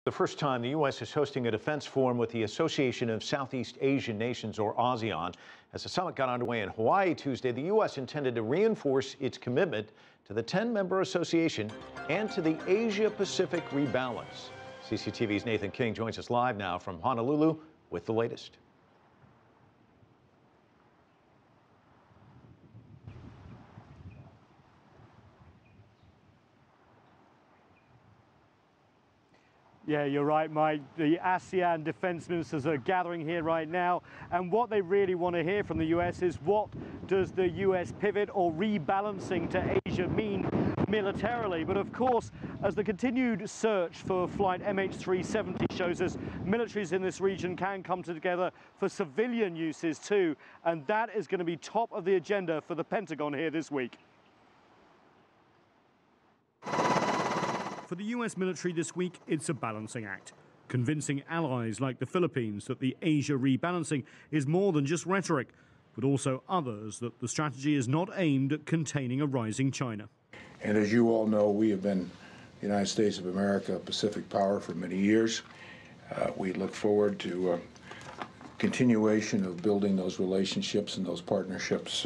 The first time the U.S. is hosting a defense forum with the Association of Southeast Asian Nations, or ASEAN. As the summit got underway in Hawaii Tuesday, the U.S. intended to reinforce its commitment to the 10-member association and to the Asia-Pacific rebalance. CCTV's Nathan King joins us live now from Honolulu with the latest. Yeah, you're right, Mike. The ASEAN defense ministers are gathering here right now, and what they really want to hear from the US is what does the US pivot or rebalancing to Asia mean militarily. But of course, as the continued search for flight MH370 shows us, militaries in this region can come together for civilian uses too, and that is going to be top of the agenda for the Pentagon here this week. For the US military this week, it's a balancing act, convincing allies like the Philippines that the Asia rebalancing is more than just rhetoric, but also others that the strategy is not aimed at containing a rising China. And as you all know, we have been the United States of America, a Pacific power for many years. We look forward to continuation of building those relationships and those partnerships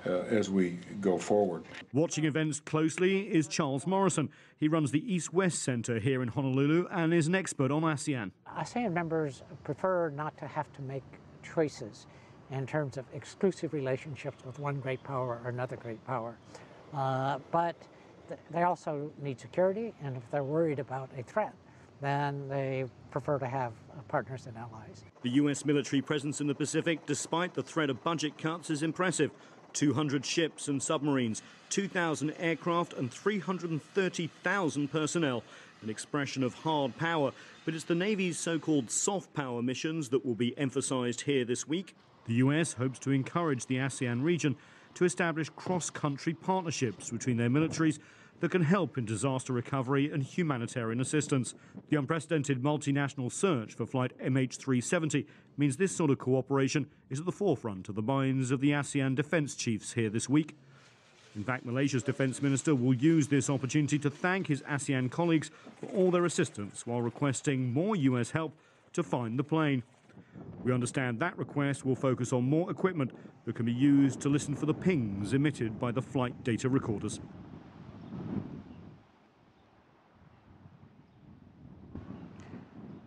as we go forward. Watching events closely is Charles Morrison. He runs the East-West Center here in Honolulu and is an expert on ASEAN. ASEAN members prefer not to have to make choices in terms of exclusive relationships with one great power or another great power. But they also need security, and if they're worried about a threat, then they prefer to have partners and allies. The U.S. military presence in the Pacific, despite the threat of budget cuts, is impressive. 200 ships and submarines, 2,000 aircraft and 330,000 personnel. An expression of hard power, but it's the Navy's so-called soft power missions that will be emphasized here this week. The US hopes to encourage the ASEAN region to establish cross-country partnerships between their militaries that can help in disaster recovery and humanitarian assistance. The unprecedented multinational search for flight MH370 means this sort of cooperation is at the forefront of the minds of the ASEAN defense chiefs here this week. In fact, Malaysia's defense minister will use this opportunity to thank his ASEAN colleagues for all their assistance while requesting more US help to find the plane. We understand that request will focus on more equipment that can be used to listen for the pings emitted by the flight data recorders.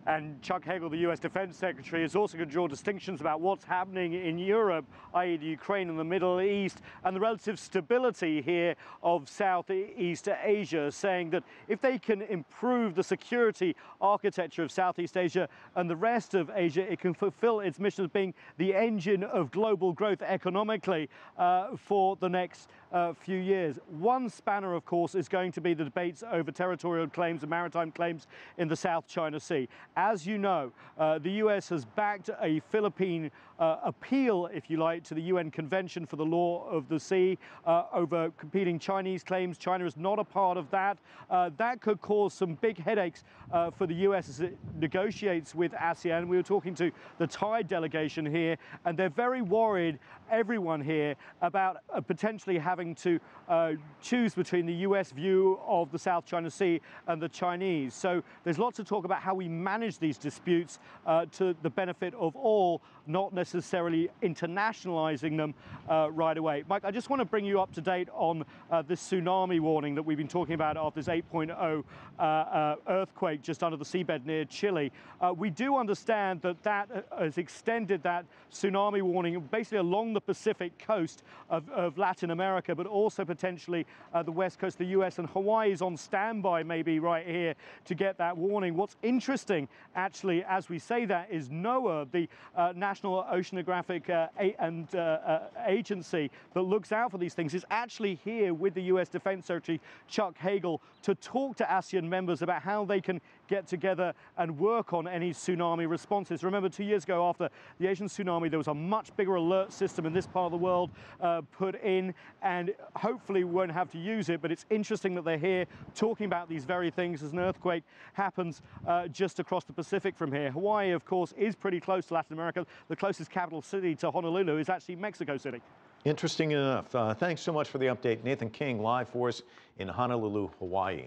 And Chuck Hagel, the US Defense Secretary, is also going to draw distinctions about what's happening in Europe, i.e. the Ukraine and the Middle East, and the relative stability here of Southeast Asia, saying that if they can improve the security architecture of Southeast Asia and the rest of Asia, it can fulfill its mission as being the engine of global growth economically for the next few years. One spanner, of course, is going to be the debates over territorial claims and maritime claims in the South China Sea. As you know, the US has backed a Philippine appeal, if you like, to the UN Convention for the Law of the Sea over competing Chinese claims. China is not a part of that. That could cause some big headaches for the US as it negotiates with ASEAN. We were talking to the Thai delegation here, and they're very worried, everyone here, about potentially having to choose between the US view of the South China Sea and the Chinese. So there's lots of talk about how we manage these disputes to the benefit of all, not necessarily internationalizing them right away. Mike, I just want to bring you up to date on this tsunami warning that we've been talking about after this 8.0 earthquake just under the seabed near Chile. We do understand that that has extended that tsunami warning basically along the Pacific coast of Latin America, but also potentially the west coast of the US, and Hawaii is on standby maybe right here to get that warning. What's interesting, actually, as we say that, is NOAA, the National Oceanographic Agency that looks out for these things, is actually here with the US Defense Secretary Chuck Hagel to talk to ASEAN members about how they can get together and work on any tsunami responses. Remember, 2 years ago after the Asian tsunami, there was a much bigger alert system in this part of the world put in, and hopefully we won't have to use it, but it's interesting that they're here talking about these very things as an earthquake happens just across the Pacific from here. Hawaii, of course, is pretty close to Latin America. The closest capital city to Honolulu is actually Mexico City. Interesting enough. Thanks so much for the update. Nathan King, live for us in Honolulu, Hawaii.